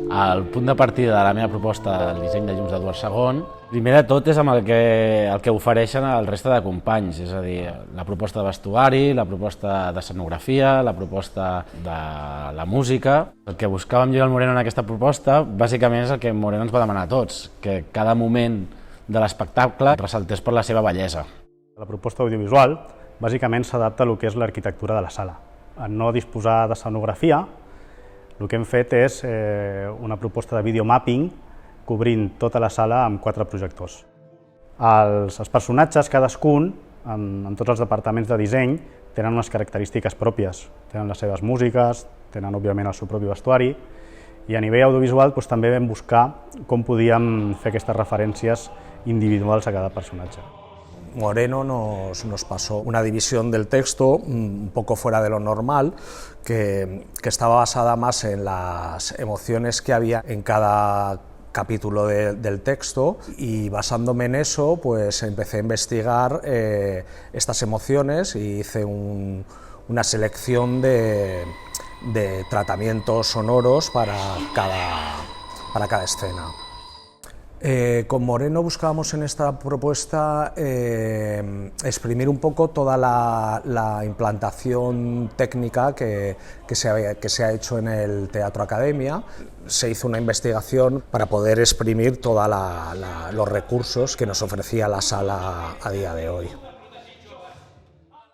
El punt de partida de la meva proposta del disseny de llums d'Eduard II, primer de tot és amb el que ofereixen el reste de companys, és a dir, la proposta de vestuari, la proposta d'escenografia, la proposta de la música. El que buscàvem jo i el Moreno en aquesta proposta, bàsicament és el que Moreno ens va demanar a tots, que cada moment de l'espectacle ressaltés per la seva bellesa. La proposta audiovisual bàsicament s'adapta a lo que és l'arquitectura de la sala. En no disposar d'escenografia, el que hem fet és una proposta de videomapping cobrint tota la sala amb 4 projectors. Els personatges, cadascun, en tots els departaments de disseny, tenen unes característiques pròpies. Tenen les seves músiques, tenen òbviament el seu propi vestuari, i a nivell audiovisual també vam buscar com podíem fer aquestes referències individuals a cada personatge. Moreno nos pasó una división del texto un poco fuera de lo normal, que estaba basada más en las emociones que había en cada capítulo del texto, y basándome en eso pues empecé a investigar estas emociones y hice una selección de tratamientos sonoros para cada escena. Con Moreno buscábamos en esta propuesta exprimir un poco toda la implantación técnica que se ha hecho en el Teatro Academia. Se hizo una investigación para poder exprimir todos los recursos que nos ofrecía la sala a día de hoy.